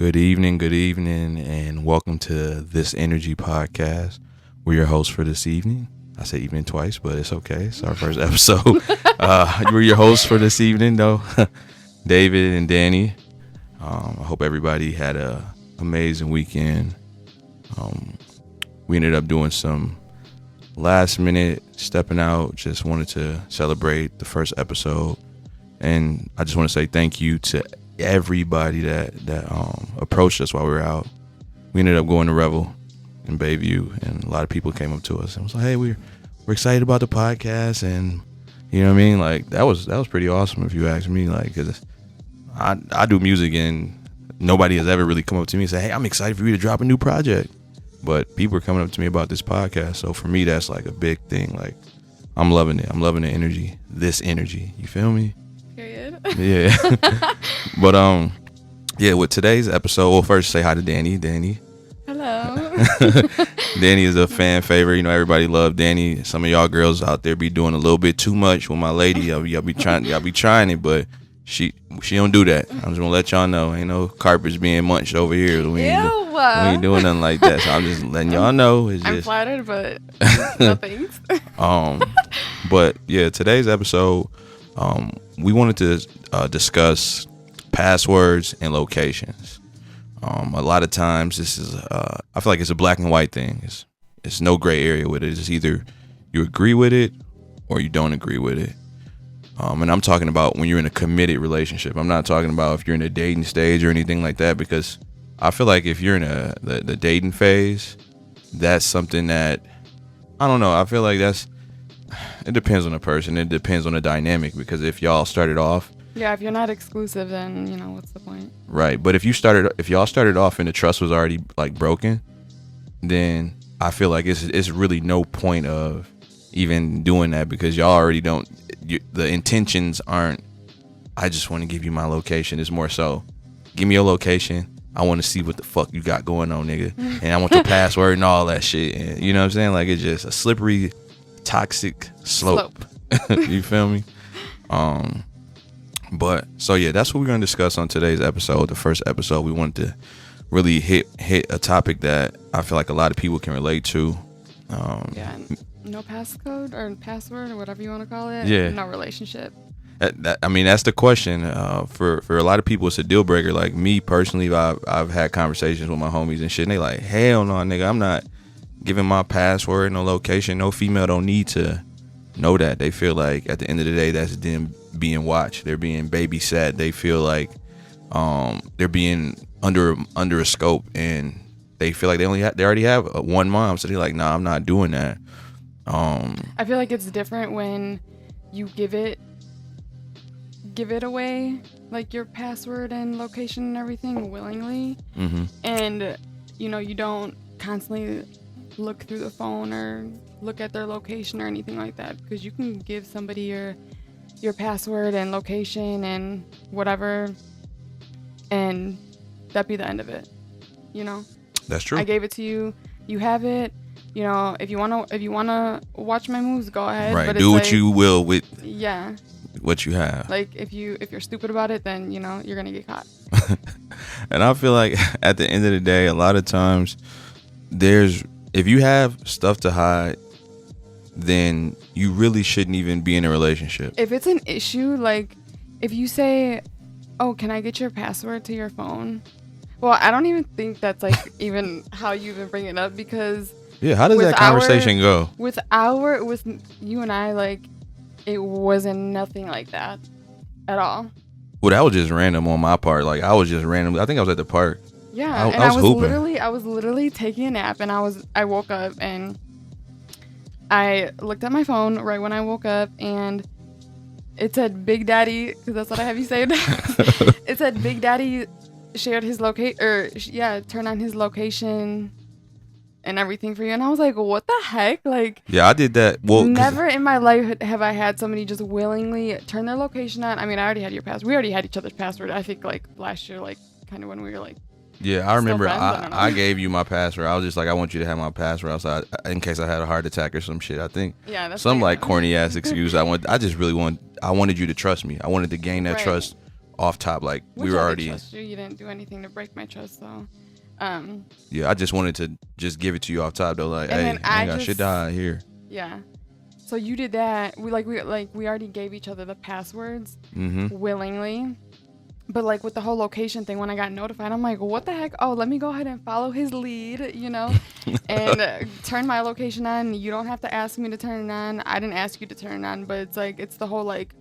Good evening, and welcome to This Energy Podcast. We're your hosts for this evening. I say evening twice, but it's okay. It's our first episode. We're your hosts for this evening, though, David and Dani. I hope everybody had an amazing weekend. We ended up doing some last minute stepping out. Just wanted to celebrate the first episode, and I just want to say thank you to everybody that approached us while we were out. We ended up going to Revel in Bayview, and a lot of people came up to us and was like, "Hey, we're excited about the podcast," and you know what I mean. Like that was pretty awesome if you ask me. Like, cause I do music and nobody has ever really come up to me and say, "Hey, I'm excited for you to drop a new project," but people are coming up to me about this podcast. So for me, that's like a big thing. Like I'm loving it. I'm loving the energy. This energy. You feel me? Period. Yeah. But yeah, with today's episode, we'll first say hi to Dani. Dani. Hello. Dani is a fan favorite. You know, everybody love Dani. Some of y'all girls out there be doing a little bit too much with my lady. Y'all be trying it, but she don't do that. I'm just gonna let y'all know. Ain't no carpets being munched over here. We ain't doing nothing like that. So I'm just letting y'all know. I'm flattered, but no thanks. But yeah, today's episode, we wanted to discuss passwords and locations. A lot of times this is I feel like it's a black and white thing. It's no gray area with it. It's either you agree with it or you don't agree with it. And I'm talking about when you're in a committed relationship. I'm not talking about if you're in a dating stage or anything like that, because I feel like if you're in the dating phase, that's something that, I don't know, I feel like it depends on the person. It depends on the dynamic, because if y'all started off, yeah, if you're not exclusive, then what's the point? Right. But if y'all started off and the trust was already like broken, then I feel like it's really no point of even doing that, because y'all already don't. The intentions aren't, I just want to give you my location. It's more so, give me your location. I want to see what the fuck you got going on, nigga, and I want your password and all that shit. And you know what I'm saying? Like, it's just a slippery, toxic slope. You feel me? But so yeah, that's what we're gonna discuss on today's episode. The first episode, we wanted to really hit a topic that I feel like a lot of people can relate to. No passcode or password or whatever you want to call it. Yeah. No relationship. I mean, that's the question. For a lot of people, it's a deal breaker. Like me personally, I've had conversations with my homies and shit, and they like, hell no, nigga, I'm not giving my password, no location. No female don't need to know that. They feel like at the end of the day, that's them being watched. They're being babysat. They feel like they're being under a scope, and they feel like they already have one mom. So they're like, nah, I'm not doing that. I feel like it's different when you give it away, like your password and location and everything, willingly. Mm-hmm. And you don't constantly look through the phone or look at their location or anything like that, because you can give somebody your password and location and whatever, and that be the end of it. That's true. I gave it to you. You have it. If you wanna watch my moves, go ahead. Right. But do what you will with what you have. Like if you're stupid about it, then you're gonna get caught. And I feel like at the end of the day, a lot of times if you have stuff to hide, then you really shouldn't even be in a relationship. If it's an issue, like if you say, "Oh, can I get your password to your phone?" Well, I don't even think that's like even how you even bring it up, because yeah, how does that conversation go? With you and I, like, it wasn't nothing like that at all. Well, that was just random on my part. Like, I was just randomly, I think I was at the park. Yeah, I was literally taking a nap, and I woke up, and I looked at my phone right when I woke up, and it said Big Daddy, because that's what I have you say. It said Big Daddy shared his turn on his location and everything for you, and I was like, what the heck? Like, yeah, I did that. Well, never in my life have I had somebody just willingly turn their location on. I mean, I already had your password. We already had each other's password, I think, like last year, like kind of when we were like, yeah, I remember I gave you my password. I was just like, I want you to have my password outside in case I had a heart attack or some shit. I think that's some like corny ass excuse. I wanted you to trust me. I wanted to gain that trust off top, like Which we were I already. trust you. You didn't do anything to break my trust, though. Yeah, I just wanted to just give it to you off top though, like, hey, I ain't got shit to hide here. Yeah. So you did that. We already gave each other the passwords willingly. But like with the whole location thing, when I got notified, I'm like, what the heck? Oh, let me go ahead and follow his lead, you know, and turn my location on. You don't have to ask me to turn it on. I didn't ask you to turn it on, but it's like, it's the whole like,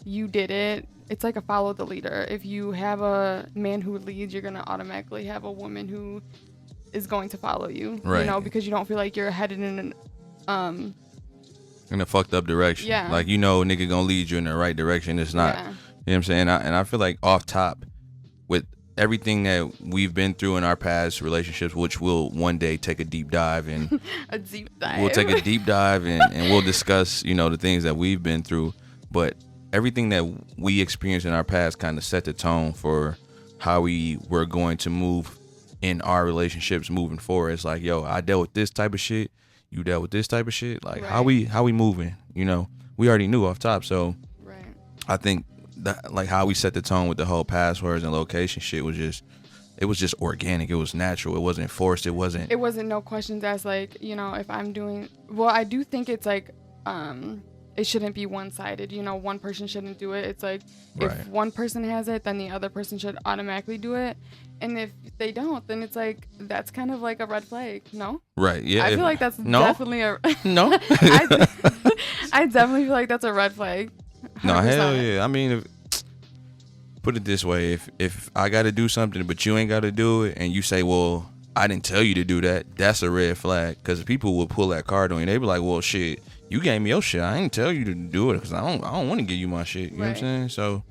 you did it. It's like a follow the leader. If you have a man who leads, you're going to automatically have a woman who is going to follow you, right? You know, because you don't feel like you're headed in a fucked up direction. Yeah. Like, you know, a nigga gonna lead you in the right direction. It's not. Yeah. You know what I'm saying? And I feel like off top, with everything that we've been through in our past relationships, which we'll one day take a deep dive and a deep dive. We'll take a deep dive and we'll discuss, you know, the things that we've been through. But everything that we experienced in our past kind of set the tone for how we were going to move in our relationships moving forward. It's like, yo, I dealt with this type of shit. You dealt with this type of shit. Like, right. how we moving? You know, we already knew off top. So right. I think that, like, how we set the tone with the whole passwords and location shit was just, it was just organic. It was natural. It wasn't forced. It wasn't no questions asked. Like, you know, if I'm doing, well, I do think it's like, it shouldn't be one-sided. You know, one person shouldn't do it. It's like, right. If one person has it, then the other person should automatically do it. And if they don't, then it's like, that's kind of like a red flag. No? Right. Yeah. I feel like that's definitely a no. I definitely feel like that's a red flag. 100%. No, hell yeah. I mean, put it this way: if I got to do something, but you ain't got to do it, and you say, "Well, I didn't tell you to do that," that's a red flag. Because people will pull that card on you. They be like, "Well, shit, you gave me your shit. I didn't tell you to do it because I don't want to give you my shit." You know what I'm saying? So,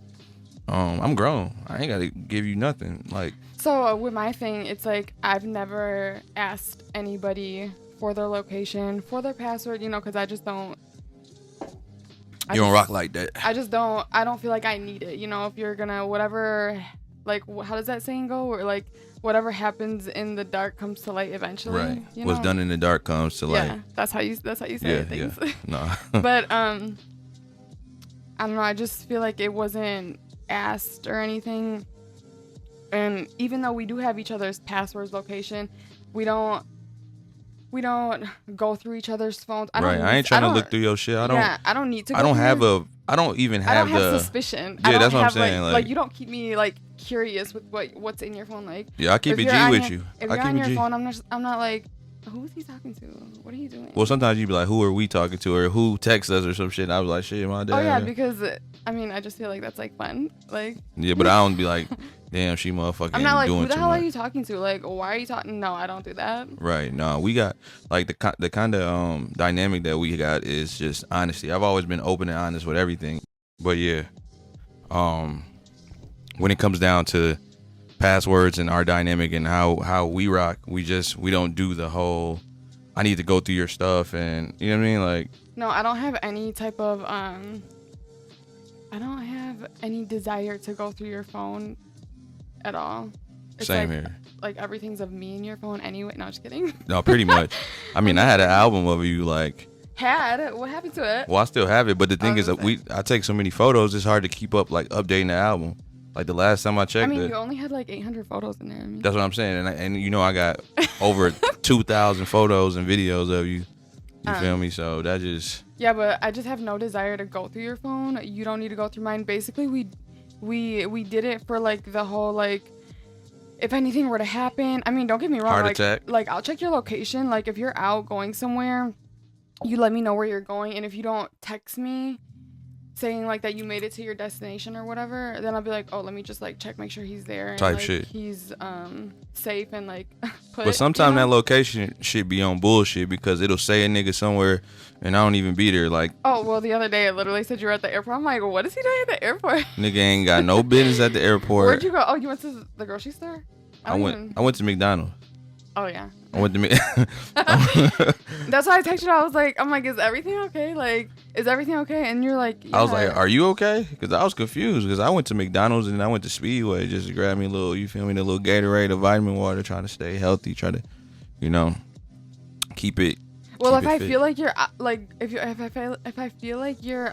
I'm grown. I ain't got to give you nothing. Like, so with my thing, it's like I've never asked anybody for their location, for their password. You know, because I just don't. You don't rock like that. I don't feel like I need it. You know, if you're gonna, whatever, like, how does that saying go? Or like, whatever happens in the dark comes to light eventually. Right. You What's know? done in the dark comes to light. Yeah, that's how you say things. Yeah. No. But I don't know. I just feel like it wasn't asked or anything. And even though we do have each other's passwords, location, we don't go through each other's phones. I ain't trying to look through your shit. I don't need to. I don't even have the suspicion. Yeah, that's what I'm saying. Like you don't keep me like curious with what's in your phone. Like, yeah, I keep it G with you. If you're on your phone, I'm not like, who is he talking to? What are you doing? Well, sometimes you be like, who are we talking to, or who texts us or some shit. And I was like, shit, my dad. Oh yeah, because I mean, I just feel like that's like fun. Like, yeah, but I don't be like, damn, she motherfucking. I'm not like, doing who the too hell much. are you talking to? Like, why are you talking? No, I don't do that. Right. No, we got like the kind of dynamic that we got is just honesty. I've always been open and honest with everything. But yeah, when it comes down to passwords and our dynamic and how we rock, we don't do the whole, I need to go through your stuff, and you know what I mean? Like, no, I don't have any type of I don't have any desire to go through your phone at all. It's same like, here. Like, everything's of me in your phone anyway. No, just kidding. No, pretty much. I mean, I had an album of you, like. What happened to it? Well, I still have it, but the thing is that I take so many photos, it's hard to keep up, like, updating the album. Like, the last time I checked, I mean, you only had like 800 photos in there. I mean. That's what I'm saying, and you know, I got over 2,000 photos and videos of you. You feel me? So that just. Yeah, but I just have no desire to go through your phone. You don't need to go through mine. Basically, we did it for like the whole, like, if anything were to happen. I mean, don't get me wrong. Heart attack. Like, I'll check your location. Like, if you're out going somewhere, you let me know where you're going. And if you don't text me saying like that you made it to your destination or whatever, then I'll be like, oh, let me just like check, make sure he's there. And, type like, shit. He's safe and like. But sometimes that location should be on bullshit because it'll say a nigga somewhere and I don't even be there. Like, oh, well, the other day it literally said you were at the airport. I'm like, what is he doing at the airport? Nigga ain't got no business at the airport. Where'd you go? Oh, you went to the grocery store? I went to McDonald's. Oh yeah. I went to That's why I texted you. I'm like, is everything okay? Like, is everything okay? And you're like, yeah. I was like, are you okay? Because I was confused because I went to McDonald's and I went to Speedway just to grab me a little, you feel me, a little Gatorade, a vitamin water, trying to stay healthy, try to, you know, keep it. Well, if I feel like you're like, if I feel like you're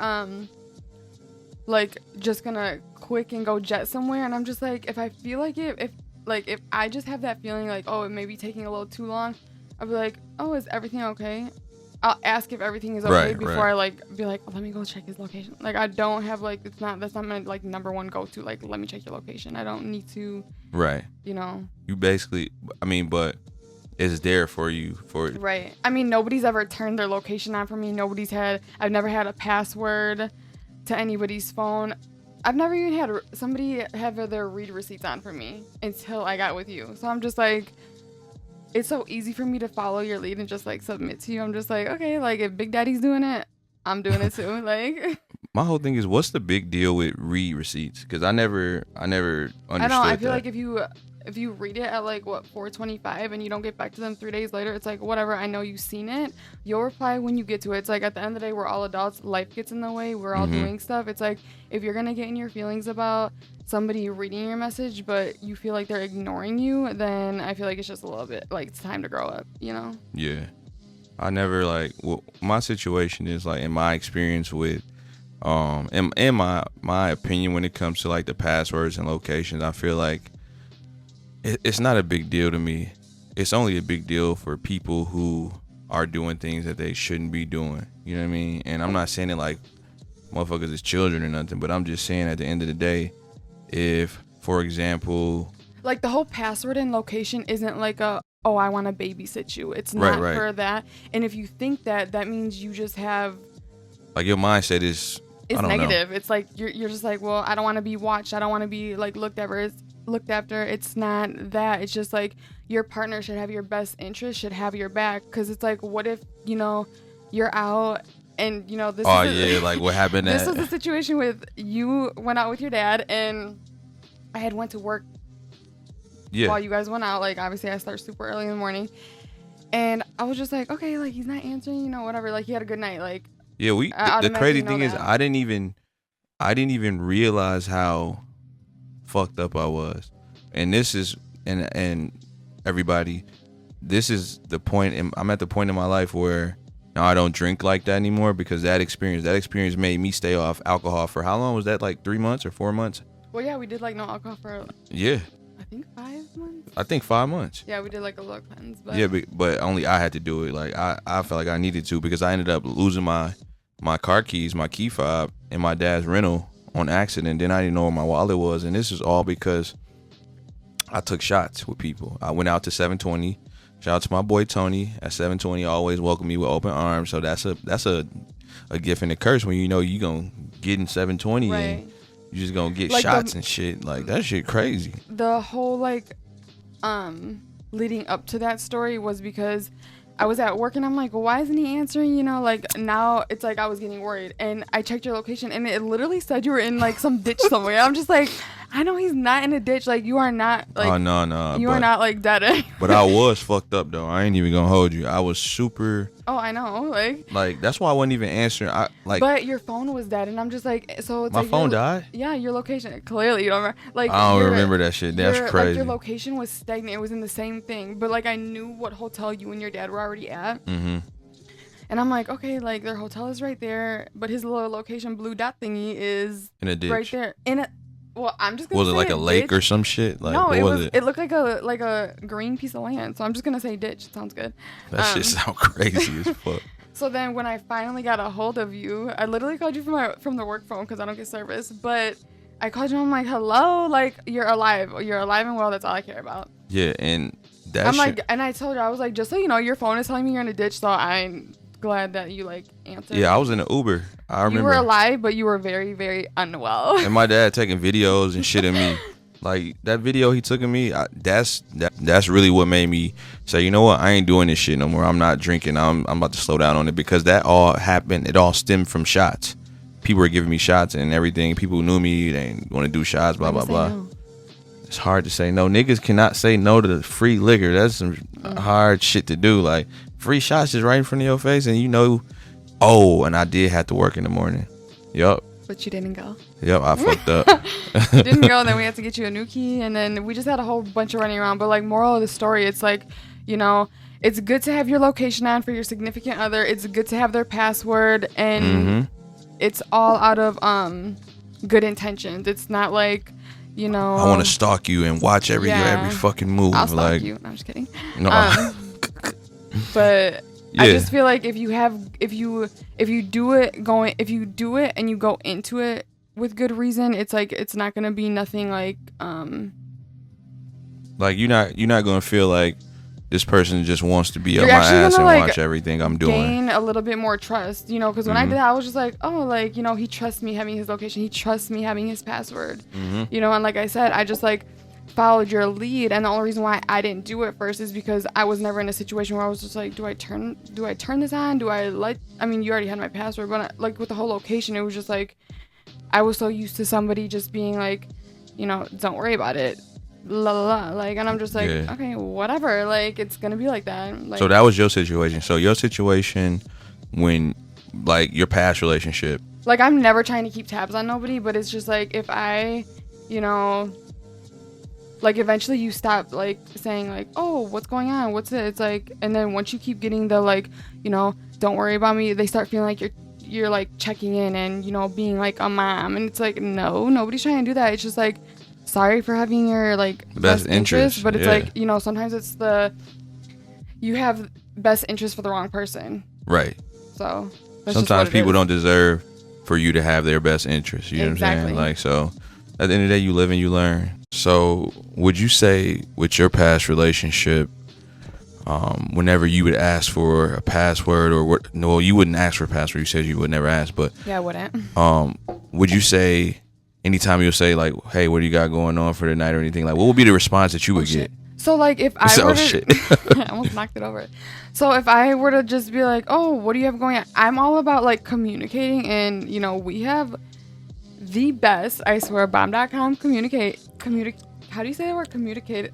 like just gonna quick and go jet somewhere. And I'm just like, if I feel like it, if I just have that feeling like, oh, it may be taking a little too long, I'll be like, oh, is everything okay? I'll ask if everything is okay before I like be like, oh, let me go check his location. Like, I don't have like, that's not my like number one go to, like, let me check your location. I don't need to, right, you know. You basically, I mean, but it's there for you for right. I mean, nobody's ever turned their location on for me. I've never had a password to anybody's phone. I've never even had somebody have their read receipts on for me until I got with you. So I'm just like, it's so easy for me to follow your lead and just like submit to you. I'm just like, okay, like if Big Daddy's doing it, I'm doing it too. Like, my whole thing is, what's the big deal with read receipts? Because I never understood. I feel like if you read it at like 4:25 and you don't get back to them 3 days later, it's like, whatever, I know you've seen it. You'll reply when you get to it. It's like, at the end of the day, we're all adults. Life gets in the way. We're all doing stuff. It's like, if you're gonna get in your feelings about somebody reading your message, but you feel like they're ignoring you, then I feel like it's just a little bit like, it's time to grow up, you know? Yeah. I never like, well, my situation is like, in my experience with in my opinion, when it comes to like the passwords and locations, I feel like it's not a big deal to me. It's only a big deal for people who are doing things that they shouldn't be doing. You know what I mean? And I'm not saying it like motherfuckers is children or nothing, but I'm just saying at the end of the day, if, for example, like the whole password and location isn't like I want to babysit you. It's not for that. And if you think that means you just have, like, your mindset is, it's negative. It's like you're just like, well, I don't want to be watched. I don't want to be like looked after. It's not that. It's just like, your partner should have your best interest, should have your back. Because it's like, what if, you know, you're out and, you know, this like what happened. This was the situation with, you went out with your dad and I had went to work while you guys went out. Like, obviously I start super early in the morning and I was just like, okay, like, he's not answering, you know, whatever, like, he had a good night. Like, yeah, the crazy thing is, I didn't even realize how fucked up I was. And this is, and everybody, this is the point, I'm at the point in my life where now I don't drink like that anymore, because that experience made me stay off alcohol for, how long was that, like 3 months or 4 months? Well, yeah, we did like no alcohol for, I think 5 months. I think 5 months. Yeah, we did like a little cleanse, but yeah, but only I had to do it. Like, I felt like I needed to, because I ended up losing my car keys, my key fob, in my dad's rental on accident. Then I didn't know where my wallet was, and this is all because I took shots with people. I went out to 720. Shout out to my boy Tony at 720. Always welcome me with open arms. So that's a gift and a curse when you know you gonna get in 720 and you just gonna get like shots and shit. Like, that shit crazy. The whole like leading up to that story was because I was at work and I'm like, well, why isn't he answering? You know, like, now it's like I was getting worried, and I checked your location and it literally said you were in like some ditch somewhere. I'm just like, I know he's not in a ditch. Like, you are not like, oh no, you are not like dead. But I was fucked up though. I ain't even gonna hold you. I was super. Oh, I know. Like that's why I wasn't even answering. But your phone was dead, and I'm just like, so it's my like phone died. Yeah, your location. Clearly, you don't remember. Like, I don't remember that shit. That's crazy. Like, your location was stagnant. It was in the same thing, but like I knew what hotel you and your dad were already at. Mm-hmm. And I'm like, okay, like their hotel is right there, but his little location blue dot thingy is in a ditch right there. Well, I'm just gonna was say it like a lake or some shit? Like, no, what was it? It looked like a green piece of land. So I'm just gonna say ditch. It sounds good. That shit sounds crazy as fuck. So then when I finally got a hold of you, I literally called you from the work phone because I don't get service. But I called you. I'm like, hello, like, you're alive. You're alive and well. That's all I care about. Yeah, and that I'm like, and I told you, I was like, just so you know, your phone is telling me you're in a ditch. So I'm glad that you like answered. Yeah, I was in an Uber. I remember. You were alive, but you were very, very unwell. And my dad taking videos and shit of me. Like, that video he took of me, that's really what made me say, you know what, I ain't doing this shit no more. I'm not drinking. I'm about to slow down on it, because that all happened. It all stemmed from shots. People were giving me shots and everything. People knew me. They want to do shots, blah, blah, blah. No. It's hard to say no. Niggas cannot say no to the free liquor. That's some hard shit to do. Like, free shots is right in front of your face, and you know, and I did have to work in the morning. Yup. But you didn't go. Yep, I fucked up. You didn't go, and then we had to get you a new key, and then we just had a whole bunch of running around. But like, moral of the story, it's like, you know, it's good to have your location on for your significant other. It's good to have their password, and it's all out of good intentions. It's not like, you know, I want to stalk you and watch your every fucking move. I'll stalk like you. No, I'm just kidding. No. But Yeah. I just feel like if you do it and you go into it with good reason, it's like it's not gonna be nothing like like you're not gonna feel like this person just wants to be up You're my actually ass gonna, and like, watch everything I'm doing. gain a little bit more trust, you know, because when I did that, I was just like, oh, like, you know, he trusts me having his location, he trusts me having his password, you know, and like I said, I just like followed your lead, and the only reason why I didn't do it first is because I was never in a situation where I was just like, do I turn this on? I mean, you already had my password, but like with the whole location, it was just like I was so used to somebody just being like, you know, don't worry about it, la la la, like, and I'm just like, okay, whatever, like, it's gonna be like that. Like, so that was your situation. So your situation when, like, your past relationship, like, I'm never trying to keep tabs on nobody, but it's just like, if I, you know, like, eventually you stop like saying like, oh, what's going on, what's it, it's like, and then once you keep getting the like, you know, don't worry about me, they start feeling like you're like checking in and, you know, being like a mom, and it's like, no, nobody's trying to do that. It's just like, sorry for having your like best interest, but it's like, you know, sometimes it's you have best interest for the wrong person, right? So sometimes people don't deserve for you to have their best interest, you know what I'm saying? Like, so at the end of the day, you live and you learn. So would you say with your past relationship, whenever you would ask for a password no, you wouldn't ask for a password, you said you would never ask, but yeah, I wouldn't. Would you say anytime you'll say like, hey, what do you got going on for the night or anything, like, what would be the response that you would get? So like if I were to I almost knocked it over. So if I were to just be like, oh, what do you have going on? I'm all about like communicating, and you know, we have the best, I swear, bomb.com how do you say the word communicative?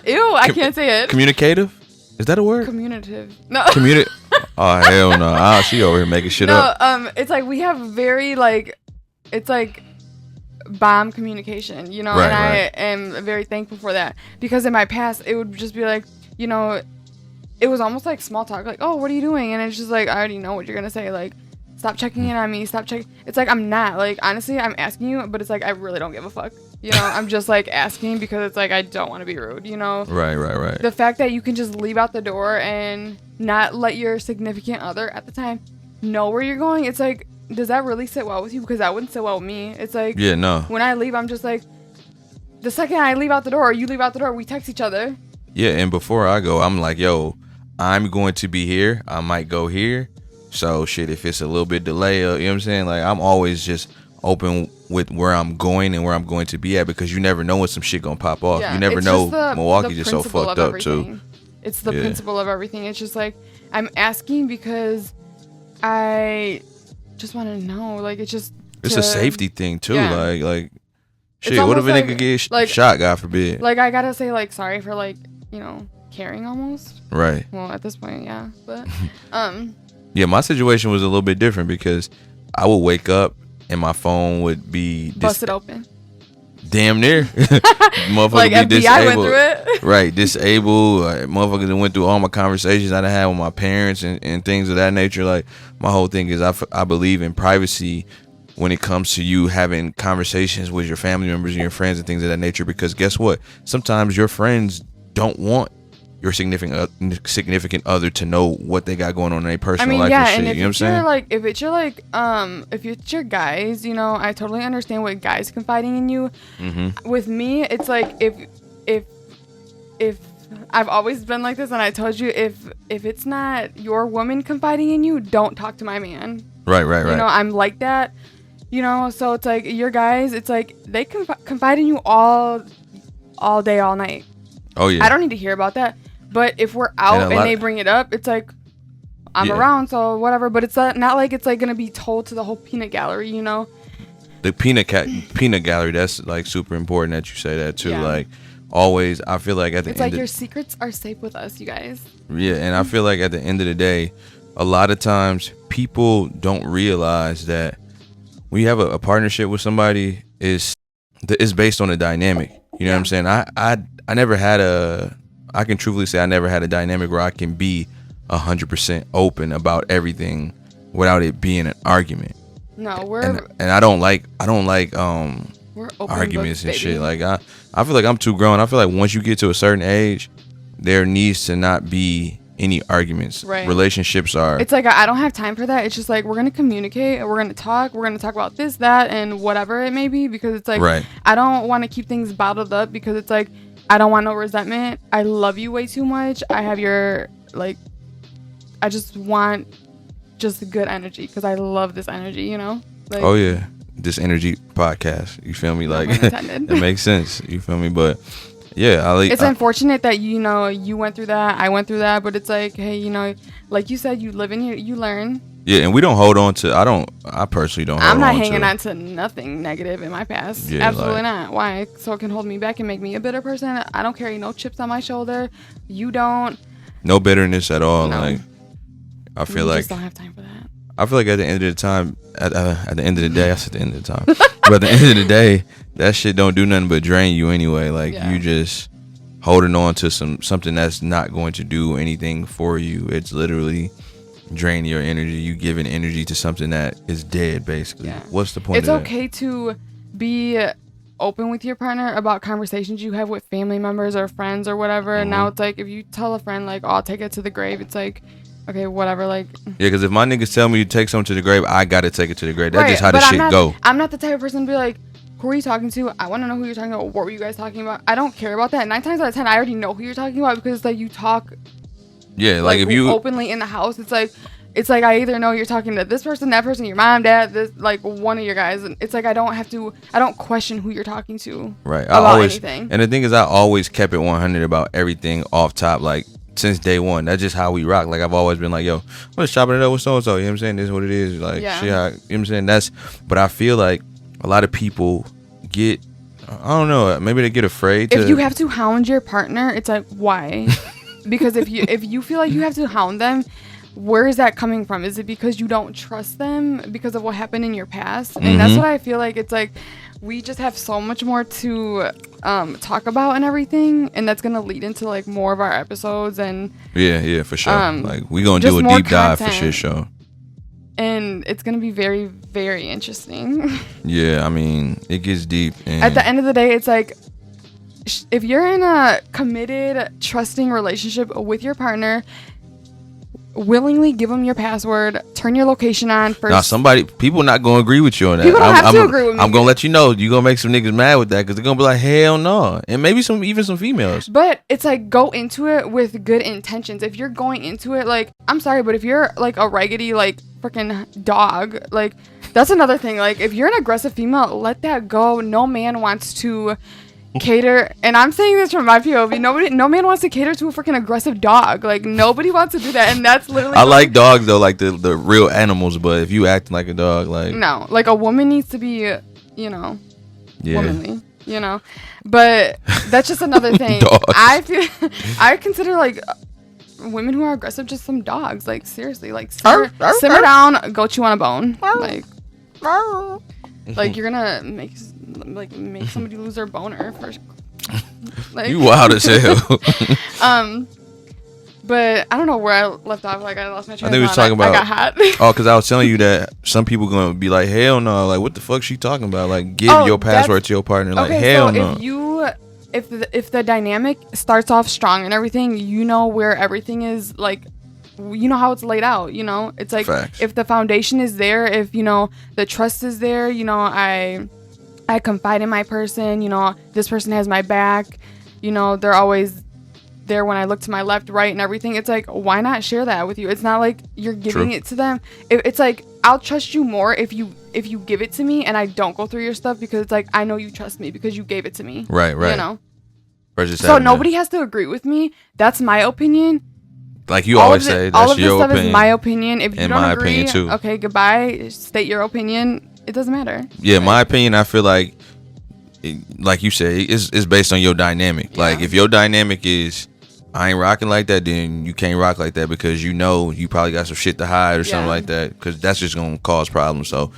Ew, I can't say it. Communicative? Is that a word? Communicative. No. Oh, hell no. She over here making shit up. It's like we have very like, it's like bomb communication, you know, right, and I right. am very thankful for that, because in my past it would just be like, you know, it was almost like small talk, like, oh, what are you doing? And it's just like, I already know what you're gonna say, like, stop checking in on me, stop checking. It's like, I'm not, like, honestly, I'm asking you, but it's like, I really don't give a fuck, you know. I'm just like asking because it's like, I don't want to be rude, you know. Right. The fact that you can just leave out the door and not let your significant other at the time know where you're going, it's like, does that really sit well with you? Because that wouldn't sit well with me. It's like, yeah, no, when I leave, I'm just like, the second I leave out the door or you leave out the door, we text each other. Yeah, and before I go, I'm like, yo, I'm going to be here, I might go here, so shit, if it's a little bit delay, you know what I'm saying, like, I'm always just open with where I'm going and where I'm going to be at, because you never know when some shit gonna pop off. You never know. Milwaukee's just so fucked up too. It's the principle of everything. It's just like, I'm asking because I just want to know, like, it's just a safety thing too. Like shit, what if a nigga get shot, God forbid? Like, I gotta say, like, sorry for, like, you know, caring almost. Right. Well, at this point, yeah, but yeah, my situation was a little bit different, because I would wake up and my phone would be busted open. Damn near. Motherfucker like be FBI disabled. Went through it. Right, disabled. Motherfuckers that went through all my conversations I had with my parents and things of that nature. Like, my whole thing is I believe in privacy when it comes to you having conversations with your family members and your friends and things of that nature, because guess what? Sometimes your friends don't want your significant other to know what they got going on in their personal life and shit. And if you know what I'm saying? Like, if it's your guys, you know, I totally understand what guys confiding in you. Mm-hmm. With me, it's like, if I've always been like this, and I told you, if it's not your woman confiding in you, don't talk to my man. Right. You know, I'm like that. You know, so it's like, your guys, it's like, they confide in you all day, all night. Oh yeah. I don't need to hear about that. But if we're out and they bring it up, it's like, I'm around, so whatever. But it's not like it's like gonna be told to the whole peanut gallery, you know. The peanut gallery. That's like super important that you say that too. Yeah. Like, always, I feel like it's like your secrets are safe with us, you guys. Yeah, and I feel like at the end of the day, a lot of times people don't realize that when you have a partnership with somebody, is based on a dynamic. You know what I'm saying? I never had I can truthfully say I never had a dynamic where I can be 100% open about everything without it being an argument. No, and I don't like we're open arguments books, and shit. baby. Like I feel like I'm too grown. I feel like once you get to a certain age, there needs to not be any arguments. Right. Relationships are. It's like I don't have time for that. It's just like we're gonna communicate, we're gonna talk about this, that, and whatever it may be, because it's like Right. I don't want to keep things bottled up, because it's like I don't want no resentment. I love you way too much. I have your like, I just want just good energy, because I love this energy, you know. Like, Oh yeah, this energy podcast. You feel me? no Like pun intended. it makes sense. You feel me? But yeah, It's unfortunate that you went through that, I went through that, but it's like, hey, like you said, you live in here, you learn. Yeah, and we don't hold on to. I personally don't. I'm hold not on hanging to, on to nothing negative in my past. Yeah, Absolutely like- not. Why? So it can hold me back and make me a bitter person. I don't carry no chips on my shoulder. You don't. no bitterness at all. No. Like I feel We like just don't have time for that. I feel like at the end of the time, at the end of the day, I said the end of the time, but at the end of the day, that shit don't do nothing but drain you anyway. Like Yeah. you just holding on to something that's not going to do anything for you. It's literally draining your energy. You giving energy to something that is dead, basically. Yeah. What's the point It's of that? okay to be open with your partner about conversations you have with family members or friends or whatever. And now it's like, if you tell a friend like, oh, I'll take it to the grave, it's like, okay, whatever. Like, Yeah, because if my niggas tell me to take something to the grave, I gotta take it to the grave. That's right, just how but the shit go. I'm not the type of person to be like, who are you talking to? I want to know who you're talking about. What were you guys talking about? I don't care about that. 9 times out of 10, I already know who you're talking about, because it's like you talk Yeah, like if you openly in the house. It's like I either know you're talking to this person, that person, your mom, dad, this, like one of your guys, and it's like I don't question who you're talking to. right. About anything. And the thing is, I always kept it 100 about everything off top. Like since day one, that's just how we rock. Like I've always been like, yo, I'm just chopping it up with so and so. You know what I'm saying? This is what it is. Like Yeah. shit. You know what I'm saying? But I feel like a lot of people get, I don't know, maybe they get afraid to. If you have to hound your partner, it's like, why? Because if you feel like you have to hound them, where is that coming from? Is it because you don't trust them because of what happened in your past? And that's what I feel like. It's like we just have so much more to talk about and everything, and that's gonna lead into like more of our episodes, and yeah, for sure. Like we gonna just do a more deep dive for content. shit show. and it's gonna be very, very interesting. Yeah, I mean, it gets deep. And At the end of the day, it's like, if you're in a committed, trusting relationship with your partner, willingly give them your password, turn your location on first. Now, people not gonna agree with you on that. People don't have to agree with me. I'm gonna let you know. You gonna make some niggas mad with that, because they're gonna be like, hell no. And maybe even some females. But it's like, go into it with good intentions. If you're going into it like, I'm sorry, but if you're like a raggedy, like freaking dog, like that's another thing. Like if you're an aggressive female, let that go. No man wants to cater, and I'm saying this from my POV. No man wants to cater to a freaking aggressive dog. Like nobody wants to do that, and that's literally. I like dogs though, like the real animals. But if you acting like a dog, like No, like a woman needs to be, yeah, womanly, But that's just another thing. Dogs. I consider like women who are aggressive just some dogs. Like seriously, like simmer down, go chew on a bone. Like you're gonna make somebody lose their boner first. Like, you wild as hell. But I don't know where I left off. Like I lost my train I think we of was thought. talking about. I got hot. Oh, because I was telling you that some people gonna be like, hell no. Like, what the fuck she talking about? Like, give Oh, your password to your partner. Like, okay, hell so no. if the dynamic starts off strong and everything, you know where everything is, like, you know how it's laid out, it's like Facts. If the foundation is there, if the trust is there, I confide in my person, this person has my back, they're always there when I look to my left, right, and everything. It's like, why not share that with you? It's not like you're giving it to them. It's like, I'll trust you more if you give it to me and I don't go through your stuff, because it's like, I know you trust me because you gave it to me. Right. Versus So nobody has to agree with me. That's my opinion. Like you always say, all that's of this your stuff opinion. is my opinion. If you And don't my agree, opinion, too. okay, goodbye. State your opinion. It doesn't matter. Yeah, my opinion, I feel like you said, it's based on your dynamic. Yeah. Like, if your dynamic is, I ain't rocking like that, then you can't rock like that, because you probably got some shit to hide or something like that, because that's just going to cause problems. So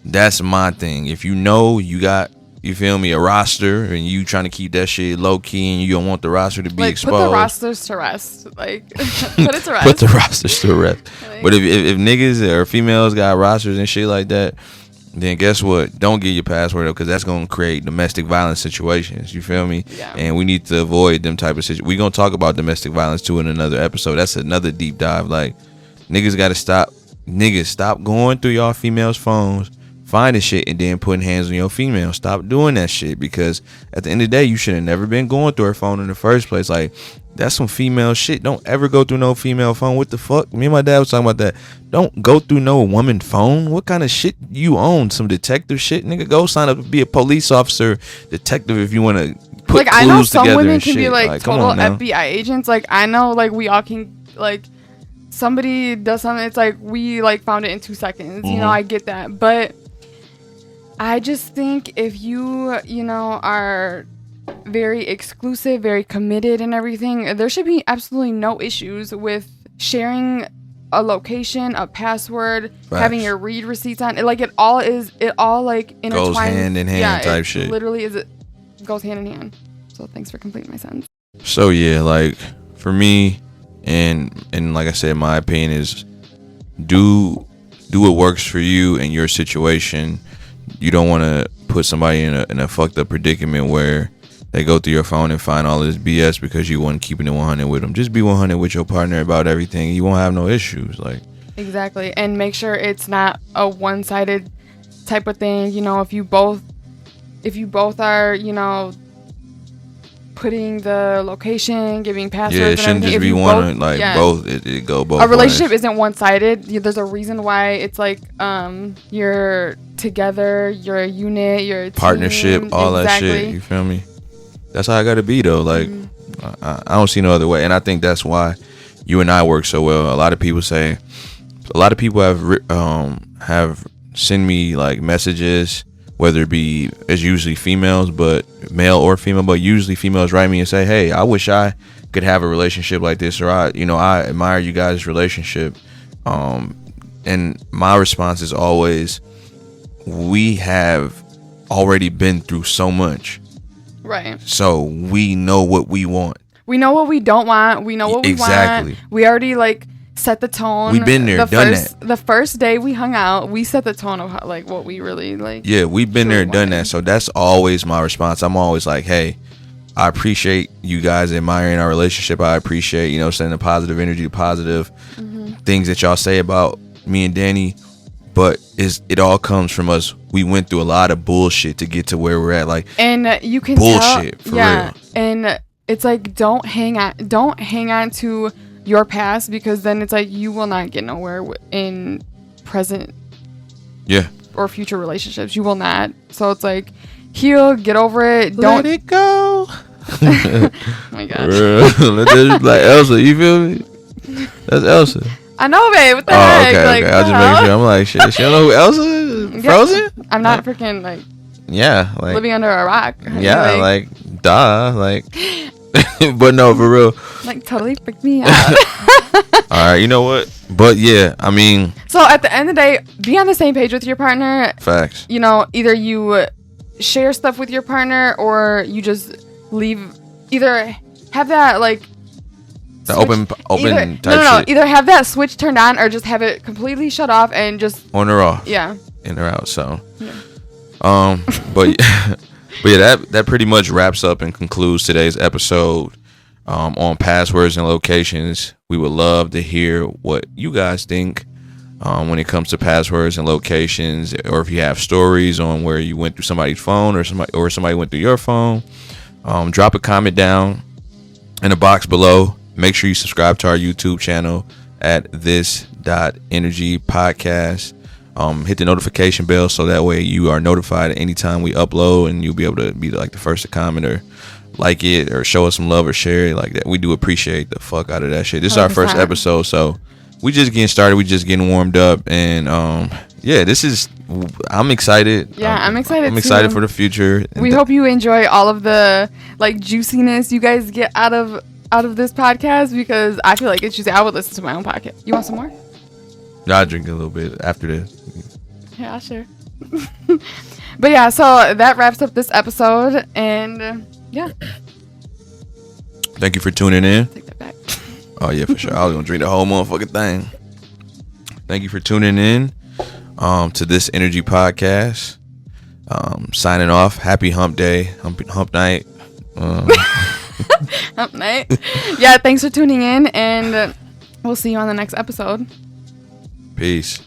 that's my thing. If you got, you feel me, a roster, and you trying to keep that shit low key, and you don't want the roster to be Like, exposed. put the rosters to rest. Like, put it to rest. Put the rosters to rest. Like- But if niggas or females got rosters and shit like that, then guess what? Don't get your password up, because that's gonna create domestic violence situations. You feel me? Yeah. And we need to avoid them type of situations. We're gonna talk about domestic violence too in another episode. That's another deep dive. Like, niggas gotta stop. Niggas, stop going through y'all females' phones, finding shit, and then putting hands on your female. Stop doing that shit, because at the end of the day, you should have never been going through her phone in the first place. Like, that's some female shit. Don't ever go through no female phone. What the fuck? Me and my dad was talking about that. Don't go through no woman phone. What kind of shit you own? Some detective shit? Nigga, go sign up to be a police officer, detective, if you want to put like, I know clues some together women and can shit. be like come total on now. FBI agents. Like, I know, like, we all can, like, somebody does something, it's like we like found it in 2 seconds. You know, I get that, but I just think if you know, are very exclusive, very committed and everything, there should be absolutely no issues with sharing a location, a password, Facts. having your read receipts on it. Like, it all like intertwined. Goes hand in hand type shit. Literally goes hand in hand. So thanks for completing my sentence. So yeah, like, for me, and like I said, my opinion is do what works for you and your situation. You don't want to put somebody in a fucked up predicament where they go through your phone and find all this BS because you weren't keeping it 100 with them. Just be 100 with your partner about everything. You won't have no issues. Like, exactly. And make sure it's not a one-sided type of thing. You know, if you both are, you know, putting the location, giving passwords. Yeah, it shouldn't just be one. Like, both. It go both. A relationship isn't one-sided. There's a reason why it's like you're together, you're a unit, you're a team. Partnership, all that shit. You feel me? That's how I gotta be though. Like, I don't see no other way, and I think that's why you and I work so well. A lot of people have sent me like messages, whether it be, it's usually females, but male or female, but usually females write me and say, hey, I wish I could have a relationship like this, or I admire you guys' relationship. And my response is always, we have already been through so much. Right. So we know what we want. We know what we don't want. We know what we want. We already like set the tone. We've been there, done that. The first day we hung out, we set the tone of how, like, what we really like. Yeah, we've been there, done that. So that's always my response. I'm always like, hey, I appreciate you guys admiring our relationship. I appreciate, sending positive energy, positive things that y'all say about me and Dani. But it all comes from us. We went through a lot of bullshit to get to where we're at. Like, and you can bullshit for real. And it's like, don't hang on to your past, because then it's like you will not get nowhere in present or future relationships. You will not. So it's like, heal, get over it. Don't let it go. Oh my god. Like Elsa, you feel me? That's Elsa. I know, babe. What the heck? Okay, like, okay. I just making sure. I'm like, shit. She don't know who Elsa is? Frozen? I'm not freaking like. Yeah, like living under a rock. Yeah, like duh, like. But no, for real. Like, totally freaked me out. All right, you know what? But yeah, I mean. So at the end of the day, be on the same page with your partner. Facts. Either you share stuff with your partner, or you just leave. Either have that like. The open type shit. Either have that switch turned on, or just have it completely shut off and just on or off. Yeah. In or out. So. Yeah. But yeah, that pretty much wraps up and concludes today's episode on passwords and locations. We would love to hear what you guys think when it comes to passwords and locations, or if you have stories on where you went through somebody's phone or somebody went through your phone. Drop a comment down in the box below. Make sure you subscribe to our YouTube channel at this.energy.podcast. Hit the notification bell so that way you are notified anytime we upload, and you'll be able to be like the first to comment or like it or show us some love or share it like that. We do appreciate the fuck out of that shit. This is our first episode, so we just getting started. We just getting warmed up, and I'm excited. Yeah, I'm excited. I'm excited for the future. We hope you enjoy all of the like juiciness you guys get out of this podcast, because I feel like it's juicy. I would listen to my own podcast. You want some more? I'll drink a little bit after this. Yeah, sure. But yeah, so that wraps up this episode, and yeah. Thank you for tuning in. Take that back. Oh yeah, for sure. I was gonna drink the whole motherfucking thing. Thank you for tuning in. to This Energy Podcast. Signing off. Happy hump day. Hump night. Hump night. Yeah, thanks for tuning in, and we'll see you on the next episode. Peace.